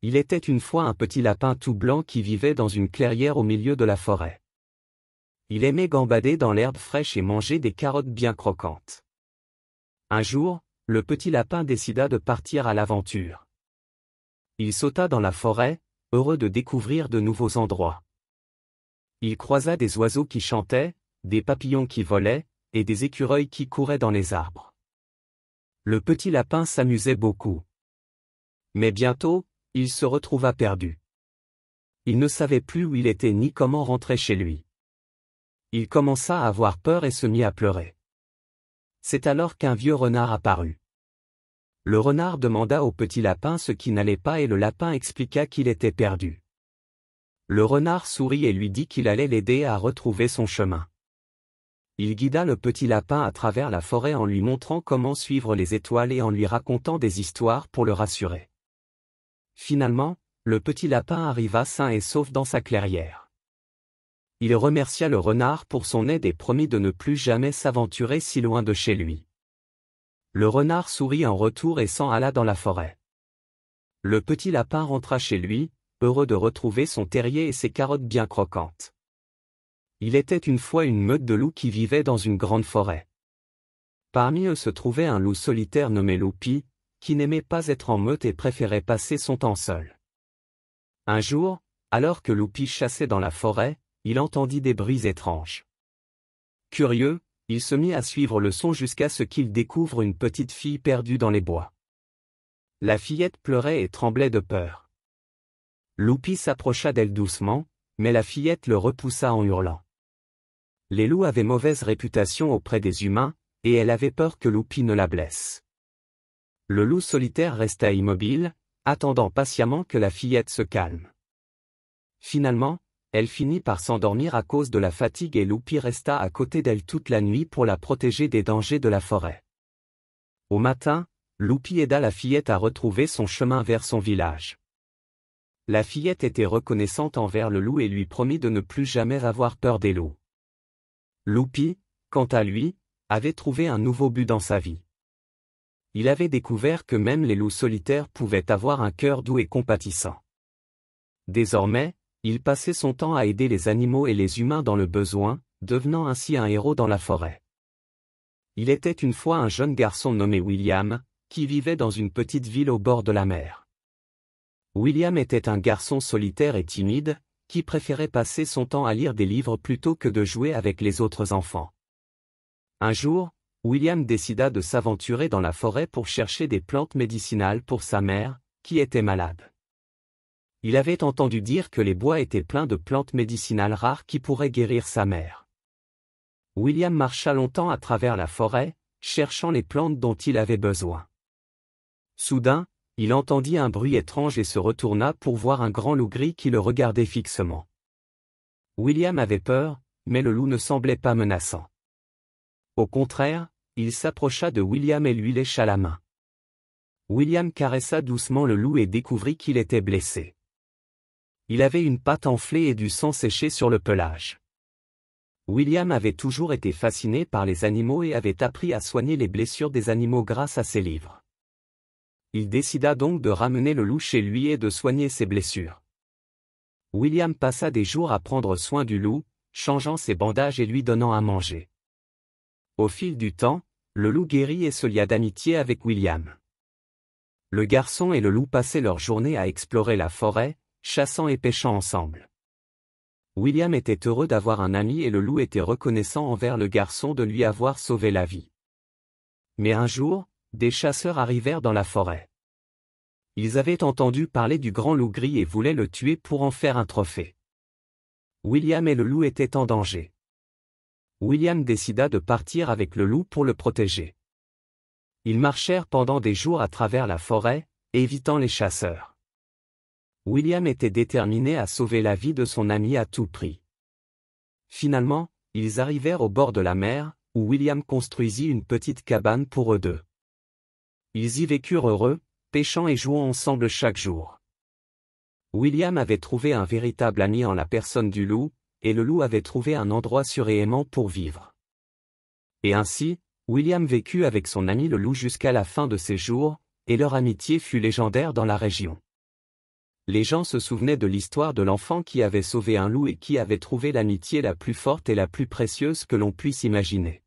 Il était une fois un petit lapin tout blanc qui vivait dans une clairière au milieu de la forêt. Il aimait gambader dans l'herbe fraîche et manger des carottes bien croquantes. Un jour, le petit lapin décida de partir à l'aventure. Il sauta dans la forêt, heureux de découvrir de nouveaux endroits. Il croisa des oiseaux qui chantaient, des papillons qui volaient, et des écureuils qui couraient dans les arbres. Le petit lapin s'amusait beaucoup. Mais bientôt, il se retrouva perdu. Il ne savait plus où il était ni comment rentrer chez lui. Il commença à avoir peur et se mit à pleurer. C'est alors qu'un vieux renard apparut. Le renard demanda au petit lapin ce qui n'allait pas et le lapin expliqua qu'il était perdu. Le renard sourit et lui dit qu'il allait l'aider à retrouver son chemin. Il guida le petit lapin à travers la forêt en lui montrant comment suivre les étoiles et en lui racontant des histoires pour le rassurer. Finalement, le petit lapin arriva sain et sauf dans sa clairière. Il remercia le renard pour son aide et promit de ne plus jamais s'aventurer si loin de chez lui. Le renard sourit en retour et s'en alla dans la forêt. Le petit lapin rentra chez lui, heureux de retrouver son terrier et ses carottes bien croquantes. Il était une fois une meute de loups qui vivait dans une grande forêt. Parmi eux se trouvait un loup solitaire nommé Loupi, qui n'aimait pas être en meute et préférait passer son temps seul. Un jour, alors que Loupi chassait dans la forêt, il entendit des bruits étranges. Curieux, il se mit à suivre le son jusqu'à ce qu'il découvre une petite fille perdue dans les bois. La fillette pleurait et tremblait de peur. Loupi s'approcha d'elle doucement, mais la fillette le repoussa en hurlant. Les loups avaient mauvaise réputation auprès des humains, et elle avait peur que Loupi ne la blesse. Le loup solitaire resta immobile, attendant patiemment que la fillette se calme. Finalement, elle finit par s'endormir à cause de la fatigue et Loupi resta à côté d'elle toute la nuit pour la protéger des dangers de la forêt. Au matin, Loupi aida la fillette à retrouver son chemin vers son village. La fillette était reconnaissante envers le loup et lui promit de ne plus jamais avoir peur des loups. Loupi, quant à lui, avait trouvé un nouveau but dans sa vie. Il avait découvert que même les loups solitaires pouvaient avoir un cœur doux et compatissant. Désormais, il passait son temps à aider les animaux et les humains dans le besoin, devenant ainsi un héros dans la forêt. Il était une fois un jeune garçon nommé William, qui vivait dans une petite ville au bord de la mer. William était un garçon solitaire et timide, qui préférait passer son temps à lire des livres plutôt que de jouer avec les autres enfants. Un jour, William décida de s'aventurer dans la forêt pour chercher des plantes médicinales pour sa mère, qui était malade. Il avait entendu dire que les bois étaient pleins de plantes médicinales rares qui pourraient guérir sa mère. William marcha longtemps à travers la forêt, cherchant les plantes dont il avait besoin. Soudain, il entendit un bruit étrange et se retourna pour voir un grand loup gris qui le regardait fixement. William avait peur, mais le loup ne semblait pas menaçant. Au contraire, il s'approcha de William et lui lécha la main. William caressa doucement le loup et découvrit qu'il était blessé. Il avait une patte enflée et du sang séché sur le pelage. William avait toujours été fasciné par les animaux et avait appris à soigner les blessures des animaux grâce à ses livres. Il décida donc de ramener le loup chez lui et de soigner ses blessures. William passa des jours à prendre soin du loup, changeant ses bandages et lui donnant à manger. Au fil du temps, le loup guérit et se lia d'amitié avec William. Le garçon et le loup passaient leur journée à explorer la forêt, chassant et pêchant ensemble. William était heureux d'avoir un ami et le loup était reconnaissant envers le garçon de lui avoir sauvé la vie. Mais un jour, des chasseurs arrivèrent dans la forêt. Ils avaient entendu parler du grand loup gris et voulaient le tuer pour en faire un trophée. William et le loup étaient en danger. William décida de partir avec le loup pour le protéger. Ils marchèrent pendant des jours à travers la forêt, évitant les chasseurs. William était déterminé à sauver la vie de son ami à tout prix. Finalement, ils arrivèrent au bord de la mer, où William construisit une petite cabane pour eux deux. Ils y vécurent heureux, pêchant et jouant ensemble chaque jour. William avait trouvé un véritable ami en la personne du loup, et le loup avait trouvé un endroit sûr et aimant pour vivre. Et ainsi, William vécut avec son ami le loup jusqu'à la fin de ses jours, et leur amitié fut légendaire dans la région. les gens se souvenaient de l'histoire de l'enfant qui avait sauvé un loup et qui avait trouvé l'amitié la plus forte et la plus précieuse que l'on puisse imaginer.